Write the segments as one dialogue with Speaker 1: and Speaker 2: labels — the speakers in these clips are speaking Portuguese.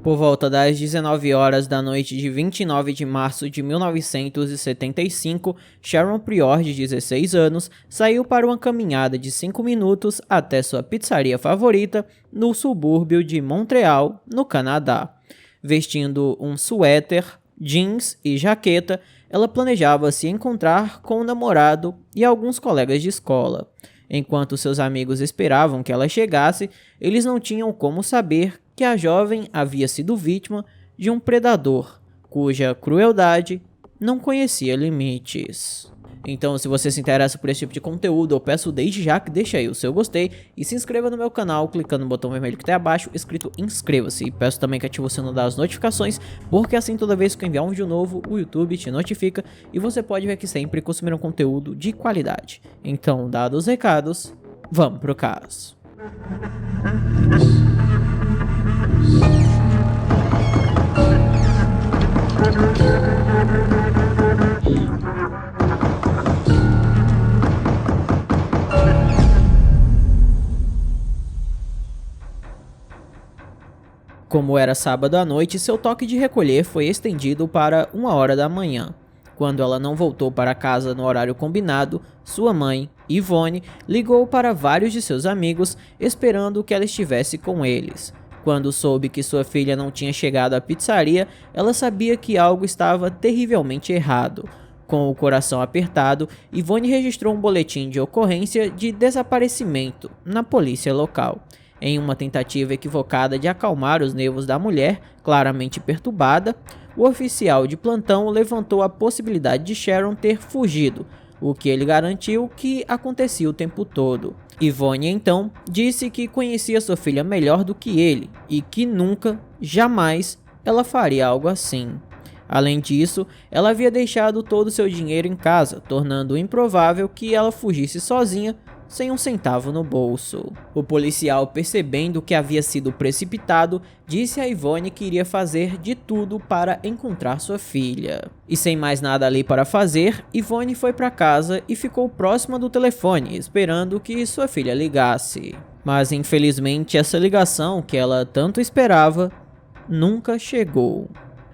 Speaker 1: Por volta das 19 horas da noite de 29 de março de 1975, Sharon Prior, de 16 anos, saiu para uma caminhada de 5 minutos até sua pizzaria favorita no subúrbio de Montreal, no Canadá. Vestindo um suéter, jeans e jaqueta, ela planejava se encontrar com o namorado e alguns colegas de escola. Enquanto seus amigos esperavam que ela chegasse, eles não tinham como saber que a jovem havia sido vítima de um predador, cuja crueldade não conhecia limites. Então, se você se interessa por esse tipo de conteúdo, eu peço desde já que deixe aí o seu gostei e se inscreva no meu canal clicando no botão vermelho que está abaixo escrito inscreva-se. E peço também que ative o sino das notificações, porque assim toda vez que eu enviar um vídeo novo, o YouTube te notifica e você pode ver que sempre consumir um conteúdo de qualidade. Então, dados os recados, vamos pro caso. Como era sábado à noite, seu toque de recolher foi estendido para 1h da manhã. Quando ela não voltou para casa no horário combinado, sua mãe, Yvonne, ligou para vários de seus amigos, esperando que ela estivesse com eles. Quando soube que sua filha não tinha chegado à pizzaria, ela sabia que algo estava terrivelmente errado. Com o coração apertado, Yvonne registrou um boletim de ocorrência de desaparecimento na polícia local. Em uma tentativa equivocada de acalmar os nervos da mulher, claramente perturbada, o oficial de plantão levantou a possibilidade de Sharon ter fugido, o que ele garantiu que acontecia o tempo todo. Yvonne então disse que conhecia sua filha melhor do que ele e que nunca, jamais, ela faria algo assim. Além disso, ela havia deixado todo o seu dinheiro em casa, tornando improvável que ela fugisse sozinha, sem um centavo no bolso. O policial, percebendo que havia sido precipitado, disse a Yvonne que iria fazer de tudo para encontrar sua filha. E sem mais nada ali para fazer, Yvonne foi para casa e ficou próxima do telefone, esperando que sua filha ligasse. Mas infelizmente essa ligação que ela tanto esperava, nunca chegou.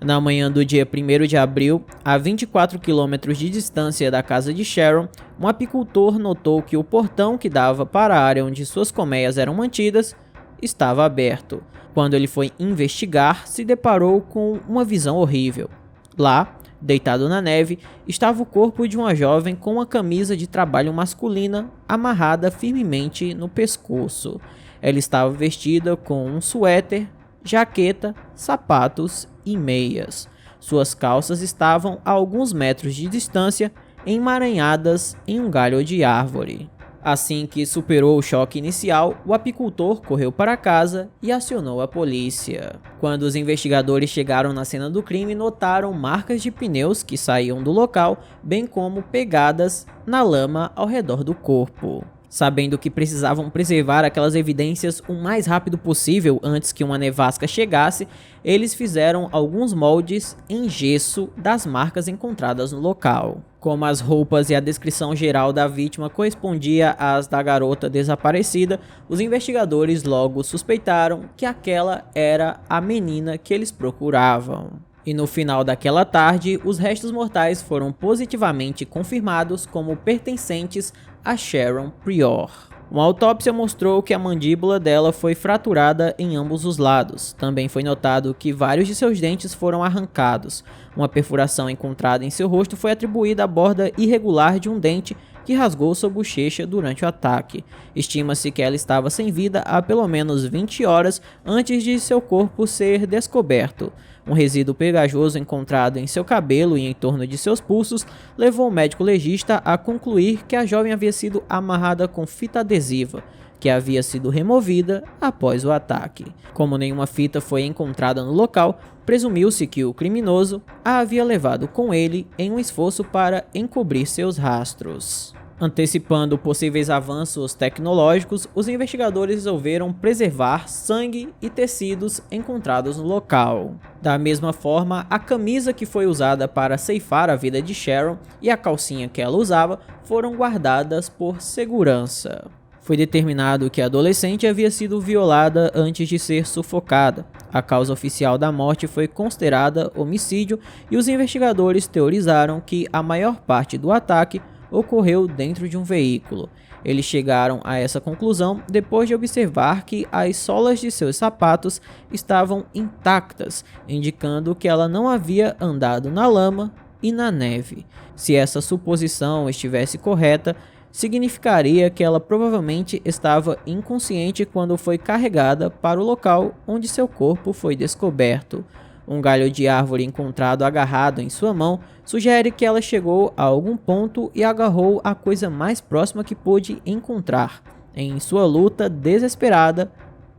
Speaker 1: Na manhã do dia 1º de abril, a 24 km de distância da casa de Sharon, um apicultor notou que o portão que dava para a área onde suas colmeias eram mantidas estava aberto. Quando ele foi investigar, se deparou com uma visão horrível. Lá, deitado na neve, estava o corpo de uma jovem com uma camisa de trabalho masculina amarrada firmemente no pescoço. Ela estava vestida com um suéter, jaqueta, sapatos e meias. Suas calças estavam a alguns metros de distância, emaranhadas em um galho de árvore. Assim que superou o choque inicial, o apicultor correu para casa e acionou a polícia. Quando os investigadores chegaram na cena do crime, notaram marcas de pneus que saíam do local, bem como pegadas na lama ao redor do corpo. Sabendo que precisavam preservar aquelas evidências o mais rápido possível antes que uma nevasca chegasse, eles fizeram alguns moldes em gesso das marcas encontradas no local. Como as roupas e a descrição geral da vítima correspondia às da garota desaparecida, os investigadores logo suspeitaram que aquela era a menina que eles procuravam. E no final daquela tarde, os restos mortais foram positivamente confirmados como pertencentes a Sharon Prior. Uma autópsia mostrou que a mandíbula dela foi fraturada em ambos os lados. Também foi notado que vários de seus dentes foram arrancados. Uma perfuração encontrada em seu rosto foi atribuída à borda irregular de um dente que rasgou sua bochecha durante o ataque. Estima-se que ela estava sem vida há pelo menos 20 horas antes de seu corpo ser descoberto. Um resíduo pegajoso encontrado em seu cabelo e em torno de seus pulsos levou o médico legista a concluir que a jovem havia sido amarrada com fita adesiva, que havia sido removida após o ataque. Como nenhuma fita foi encontrada no local, presumiu-se que o criminoso a havia levado com ele em um esforço para encobrir seus rastros. Antecipando possíveis avanços tecnológicos, os investigadores resolveram preservar sangue e tecidos encontrados no local. Da mesma forma, a camisa que foi usada para ceifar a vida de Sharon e a calcinha que ela usava foram guardadas por segurança. Foi determinado que a adolescente havia sido violada antes de ser sufocada. A causa oficial da morte foi considerada homicídio e os investigadores teorizaram que a maior parte do ataque ocorreu dentro de um veículo. Eles chegaram a essa conclusão depois de observar que as solas de seus sapatos estavam intactas, indicando que ela não havia andado na lama e na neve. Se essa suposição estivesse correta, significaria que ela provavelmente estava inconsciente quando foi carregada para o local onde seu corpo foi descoberto. Um galho de árvore encontrado agarrado em sua mão sugere que ela chegou a algum ponto e agarrou a coisa mais próxima que pôde encontrar, em sua luta desesperada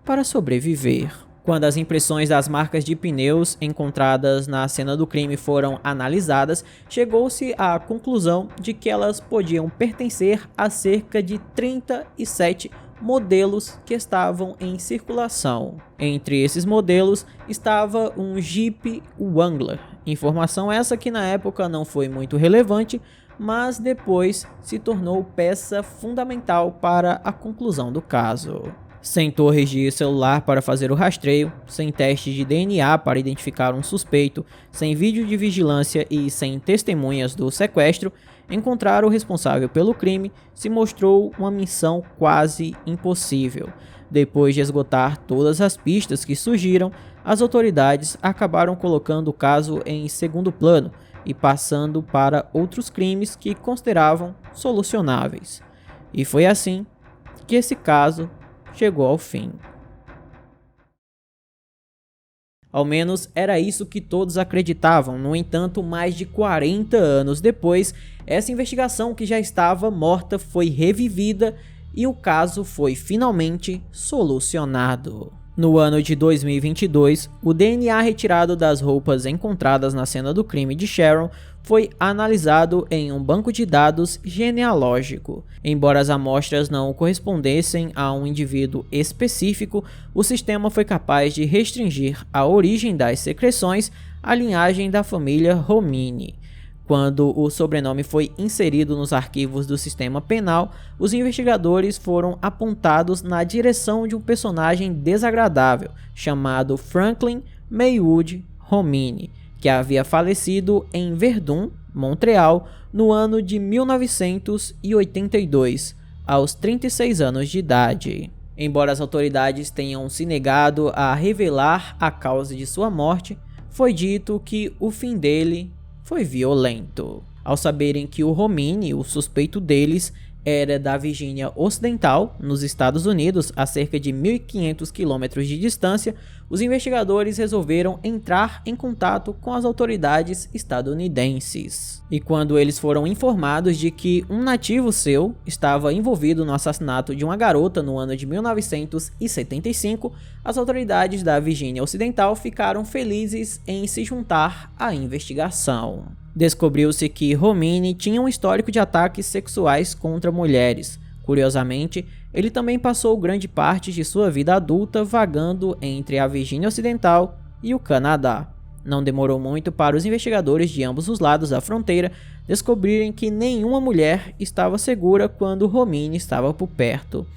Speaker 1: para sobreviver. Quando as impressões das marcas de pneus encontradas na cena do crime foram analisadas, chegou-se à conclusão de que elas podiam pertencer a cerca de 37 modelos que estavam em circulação. Entre esses modelos estava um Jeep Wrangler, informação essa que na época não foi muito relevante, mas depois se tornou peça fundamental para a conclusão do caso. Sem torres de celular para fazer o rastreio, sem teste de DNA para identificar um suspeito, sem vídeo de vigilância e sem testemunhas do sequestro, encontrar o responsável pelo crime se mostrou uma missão quase impossível. Depois de esgotar todas as pistas que surgiram, as autoridades acabaram colocando o caso em segundo plano e passando para outros crimes que consideravam solucionáveis. E foi assim que esse caso chegou ao fim. Ao menos era isso que todos acreditavam. No entanto, mais de 40 anos depois, essa investigação que já estava morta foi revivida e o caso foi finalmente solucionado. No ano de 2022, o DNA retirado das roupas encontradas na cena do crime de Sharon foi analisado em um banco de dados genealógico. Embora as amostras não correspondessem a um indivíduo específico, o sistema foi capaz de restringir a origem das secreções à linhagem da família Romini. Quando o sobrenome foi inserido nos arquivos do sistema penal, os investigadores foram apontados na direção de um personagem desagradável chamado Franklin Maywood Romini, que havia falecido em Verdun, Montreal, no ano de 1982, aos 36 anos de idade. Embora as autoridades tenham se negado a revelar a causa de sua morte, foi dito que o fim dele foi violento. Ao saberem que o Romini, o suspeito deles, era da Virgínia Ocidental, nos Estados Unidos, a cerca de 1.500 quilômetros de distância, os investigadores resolveram entrar em contato com as autoridades estadunidenses. E quando eles foram informados de que um nativo seu estava envolvido no assassinato de uma garota no ano de 1975, as autoridades da Virgínia Ocidental ficaram felizes em se juntar à investigação. Descobriu-se que Romini tinha um histórico de ataques sexuais contra mulheres. Curiosamente, ele também passou grande parte de sua vida adulta vagando entre a Virgínia Ocidental e o Canadá. Não demorou muito para os investigadores de ambos os lados da fronteira descobrirem que nenhuma mulher estava segura quando Romini estava por perto.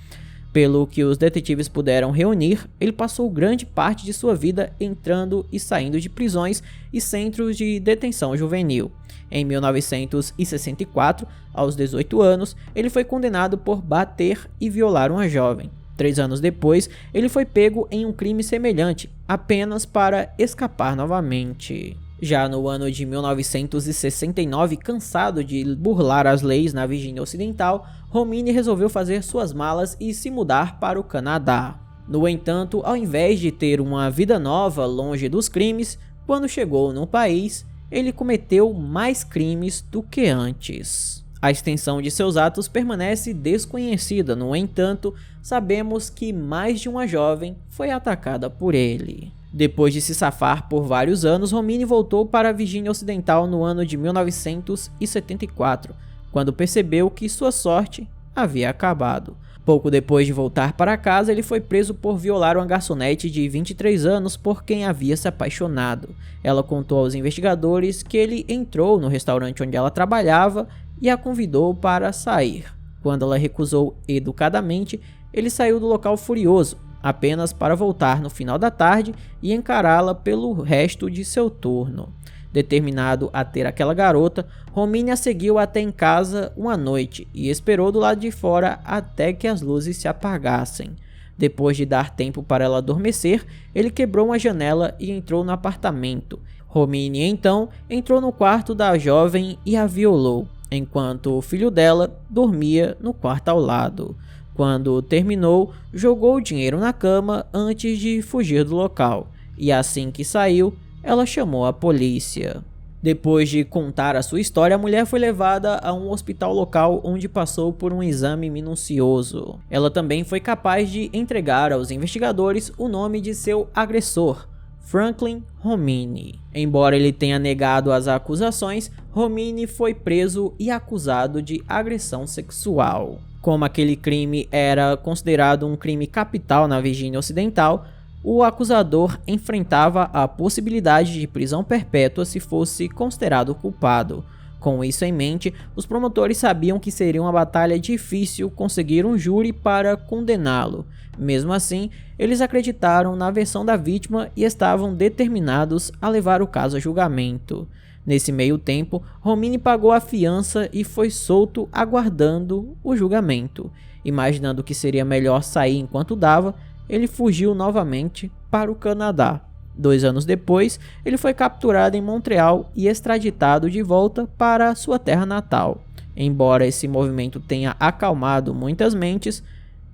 Speaker 1: Pelo que os detetives puderam reunir, ele passou grande parte de sua vida entrando e saindo de prisões e centros de detenção juvenil. Em 1964, aos 18 anos, ele foi condenado por bater e violar uma jovem. 3 anos depois, ele foi pego em um crime semelhante, apenas para escapar novamente. Já no ano de 1969, cansado de burlar as leis na Virgínia Ocidental, Romini resolveu fazer suas malas e se mudar para o Canadá. No entanto, ao invés de ter uma vida nova longe dos crimes, quando chegou no país, ele cometeu mais crimes do que antes. A extensão de seus atos permanece desconhecida, no entanto, sabemos que mais de uma jovem foi atacada por ele. Depois de se safar por vários anos, Romini voltou para a Virgínia Ocidental no ano de 1974, quando percebeu que sua sorte havia acabado. Pouco depois de voltar para casa, ele foi preso por violar uma garçonete de 23 anos por quem havia se apaixonado. Ela contou aos investigadores que ele entrou no restaurante onde ela trabalhava e a convidou para sair. Quando ela recusou educadamente, ele saiu do local furioso, apenas para voltar no final da tarde e encará-la pelo resto de seu turno. Determinado a ter aquela garota, Romine a seguiu até em casa uma noite e esperou do lado de fora até que as luzes se apagassem. Depois de dar tempo para ela adormecer, ele quebrou uma janela e entrou no apartamento. Romine então entrou no quarto da jovem e a violou, enquanto o filho dela dormia no quarto ao lado. Quando terminou, jogou o dinheiro na cama antes de fugir do local, e assim que saiu, ela chamou a polícia. Depois de contar a sua história, a mulher foi levada a um hospital local onde passou por um exame minucioso. Ela também foi capaz de entregar aos investigadores o nome de seu agressor, Franklin Romine. Embora ele tenha negado as acusações, Romine foi preso e acusado de agressão sexual. Como aquele crime era considerado um crime capital na Virgínia Ocidental, o acusador enfrentava a possibilidade de prisão perpétua se fosse considerado culpado. Com isso em mente, os promotores sabiam que seria uma batalha difícil conseguir um júri para condená-lo. Mesmo assim, eles acreditaram na versão da vítima e estavam determinados a levar o caso a julgamento. Nesse meio tempo, Romine pagou a fiança e foi solto aguardando o julgamento. Imaginando que seria melhor sair enquanto dava, ele fugiu novamente para o Canadá. 2 anos depois, ele foi capturado em Montreal e extraditado de volta para sua terra natal. Embora esse movimento tenha acalmado muitas mentes,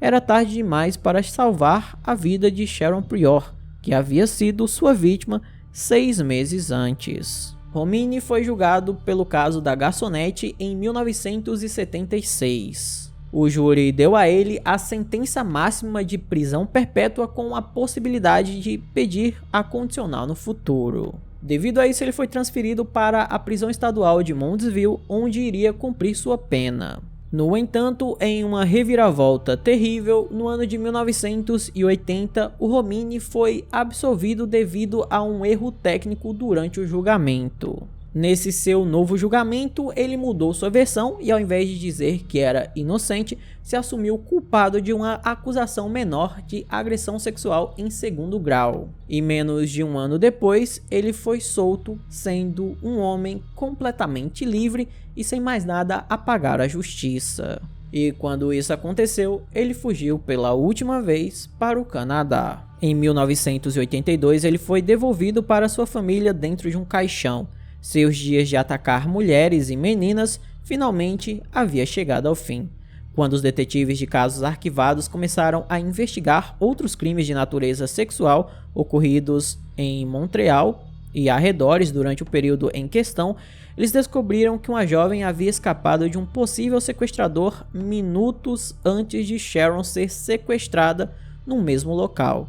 Speaker 1: era tarde demais para salvar a vida de Sharon Prior, que havia sido sua vítima 6 meses antes. Romine foi julgado pelo caso da garçonete em 1976. O júri deu a ele a sentença máxima de prisão perpétua com a possibilidade de pedir a condicional no futuro. Devido a isso, ele foi transferido para a prisão estadual de Moundsville, onde iria cumprir sua pena. No entanto, em uma reviravolta terrível, no ano de 1980, o Romine foi absolvido devido a um erro técnico durante o julgamento. Nesse seu novo julgamento, ele mudou sua versão e, ao invés de dizer que era inocente, se assumiu culpado de uma acusação menor de agressão sexual em 2º grau. E menos de um ano depois, ele foi solto, sendo um homem completamente livre e sem mais nada a pagar à justiça. E quando isso aconteceu, ele fugiu pela última vez para o Canadá. Em 1982, ele foi devolvido para sua família dentro de um caixão. Seus dias de atacar mulheres e meninas finalmente havia chegado ao fim, quando os detetives de casos arquivados começaram a investigar outros crimes de natureza sexual ocorridos em Montreal e arredores durante o período em questão. Eles descobriram que uma jovem havia escapado de um possível sequestrador minutos antes de Sharon ser sequestrada no mesmo local.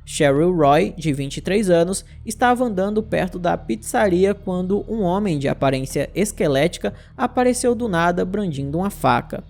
Speaker 1: Cheryl Roy, de 23 anos, estava andando perto da pizzaria quando um homem de aparência esquelética apareceu do nada brandindo uma faca.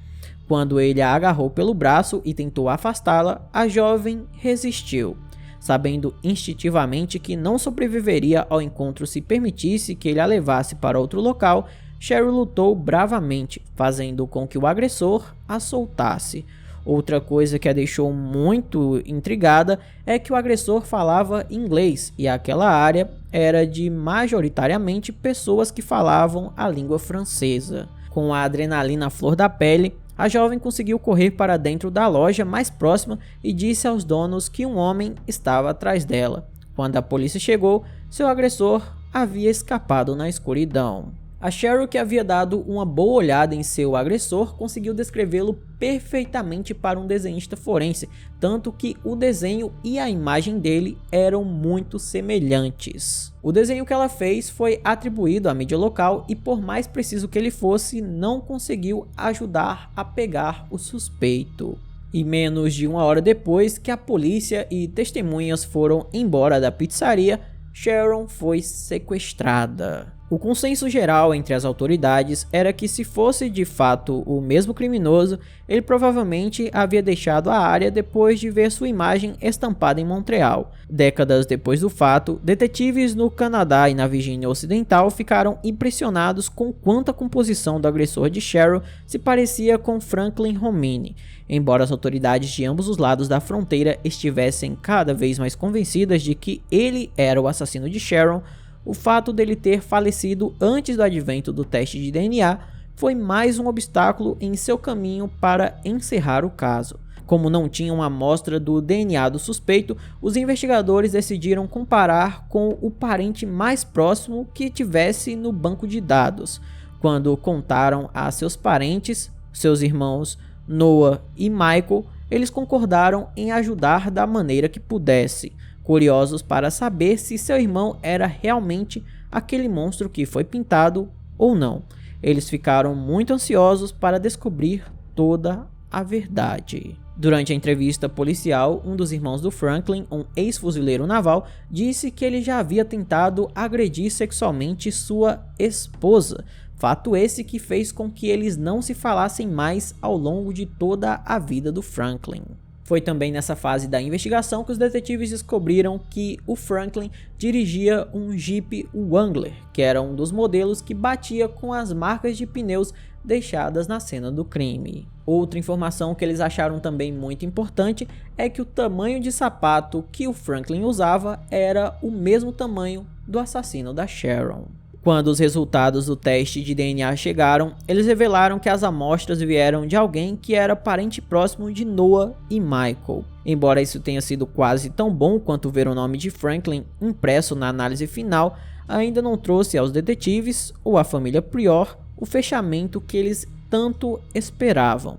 Speaker 1: Quando ele a agarrou pelo braço e tentou afastá-la, a jovem resistiu. Sabendo instintivamente que não sobreviveria ao encontro se permitisse que ele a levasse para outro local, Cheryl lutou bravamente, fazendo com que o agressor a soltasse. Outra coisa que a deixou muito intrigada é que o agressor falava inglês e aquela área era de majoritariamente pessoas que falavam a língua francesa. Com a adrenalina à flor da pele, a jovem conseguiu correr para dentro da loja mais próxima e disse aos donos que um homem estava atrás dela. Quando a polícia chegou, seu agressor havia escapado na escuridão. A Cheryl, que havia dado uma boa olhada em seu agressor, conseguiu descrevê-lo perfeitamente para um desenhista forense, tanto que o desenho e a imagem dele eram muito semelhantes. O desenho que ela fez foi atribuído à mídia local e, por mais preciso que ele fosse, não conseguiu ajudar a pegar o suspeito. E menos de uma hora depois que a polícia e testemunhas foram embora da pizzaria, Sharon foi sequestrada. O consenso geral entre as autoridades era que, se fosse de fato o mesmo criminoso, ele provavelmente havia deixado a área depois de ver sua imagem estampada em Montreal. Décadas depois do fato, detetives no Canadá e na Virgínia Ocidental ficaram impressionados com quanto a composição do agressor de Cheryl se parecia com Franklin Romine. Embora as autoridades de ambos os lados da fronteira estivessem cada vez mais convencidas de que ele era o assassino de Cheryl, o fato dele ter falecido antes do advento do teste de DNA foi mais um obstáculo em seu caminho para encerrar o caso. Como não tinham uma amostra do DNA do suspeito, os investigadores decidiram comparar com o parente mais próximo que tivesse no banco de dados. Quando contaram a seus parentes, seus irmãos Noah e Michael, eles concordaram em ajudar da maneira que pudesse, curiosos para saber se seu irmão era realmente aquele monstro que foi pintado ou não. Eles ficaram muito ansiosos para descobrir toda a verdade. Durante a entrevista policial, um dos irmãos do Franklin, um ex-fuzileiro naval, disse que ele já havia tentado agredir sexualmente sua esposa. Fato esse que fez com que eles não se falassem mais ao longo de toda a vida do Franklin. Foi também nessa fase da investigação que os detetives descobriram que o Franklin dirigia um Jeep Wrangler, que era um dos modelos que batia com as marcas de pneus deixadas na cena do crime. Outra informação que eles acharam também muito importante é que o tamanho de sapato que o Franklin usava era o mesmo tamanho do assassino da Sharon. Quando os resultados do teste de DNA chegaram, eles revelaram que as amostras vieram de alguém que era parente próximo de Noah e Michael. Embora isso tenha sido quase tão bom quanto ver o nome de Franklin impresso na análise final, ainda não trouxe aos detetives ou à família Prior o fechamento que eles tanto esperavam.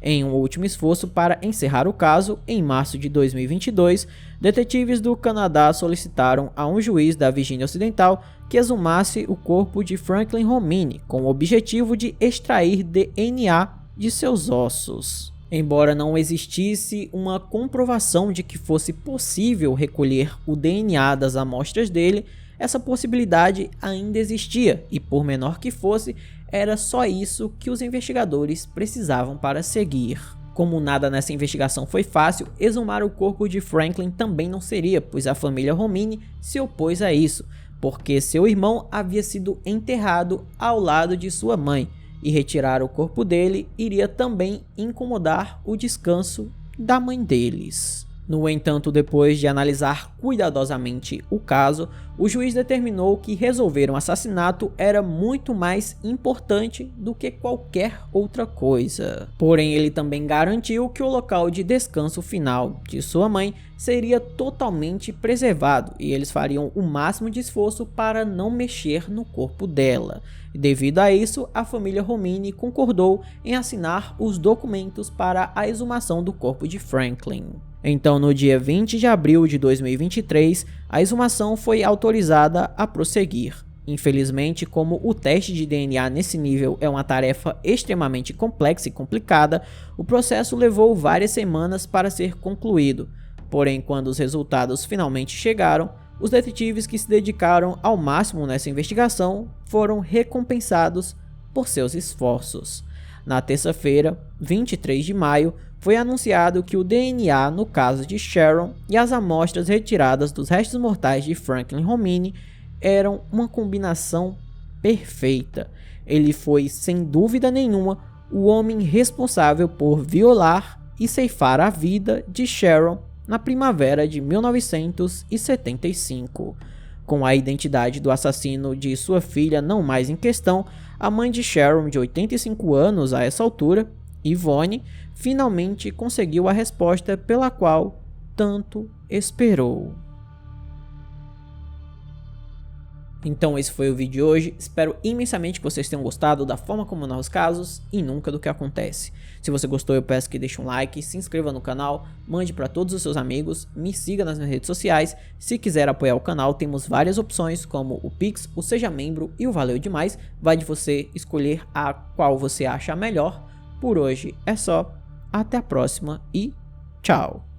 Speaker 1: Em um último esforço para encerrar o caso, em março de 2022, detetives do Canadá solicitaram a um juiz da Virgínia Ocidental que exumasse o corpo de Franklin Romine, com o objetivo de extrair DNA de seus ossos. Embora não existisse uma comprovação de que fosse possível recolher o DNA das amostras dele, essa possibilidade ainda existia e, por menor que fosse, era só isso que os investigadores precisavam para seguir. Como nada nessa investigação foi fácil, exumar o corpo de Franklin também não seria, pois a família Romine se opôs a isso, porque seu irmão havia sido enterrado ao lado de sua mãe, e retirar o corpo dele iria também incomodar o descanso da mãe deles. No entanto, depois de analisar cuidadosamente o caso, o juiz determinou que resolver um assassinato era muito mais importante do que qualquer outra coisa. Porém, ele também garantiu que o local de descanso final de sua mãe seria totalmente preservado e eles fariam o máximo de esforço para não mexer no corpo dela. E devido a isso, a família Romine concordou em assinar os documentos para a exumação do corpo de Franklin. Então, no dia 20 de abril de 2023, a exumação foi autorizada a prosseguir. Infelizmente, como o teste de DNA nesse nível é uma tarefa extremamente complexa e complicada, o processo levou várias semanas para ser concluído. Porém, quando os resultados finalmente chegaram, os detetives que se dedicaram ao máximo nessa investigação foram recompensados por seus esforços. Na terça-feira, 23 de maio, foi anunciado que o DNA no caso de Sharon e as amostras retiradas dos restos mortais de Franklin Romine eram uma combinação perfeita. Ele foi, sem dúvida nenhuma, o homem responsável por violar e ceifar a vida de Sharon na primavera de 1975. Com a identidade do assassino de sua filha não mais em questão, a mãe de Sharon, de 85 anos a essa altura, Yvonne, finalmente conseguiu a resposta pela qual tanto esperou. Então esse foi o vídeo de hoje, espero imensamente que vocês tenham gostado da forma como narro os casos e nunca do que acontece. Se você gostou, eu peço que deixe um like, se inscreva no canal, mande para todos os seus amigos, me siga nas minhas redes sociais. Se quiser apoiar o canal, temos várias opções como o Pix, o Seja Membro e o Valeu Demais, vai de você escolher a qual você acha melhor. Por hoje é só, até a próxima e tchau!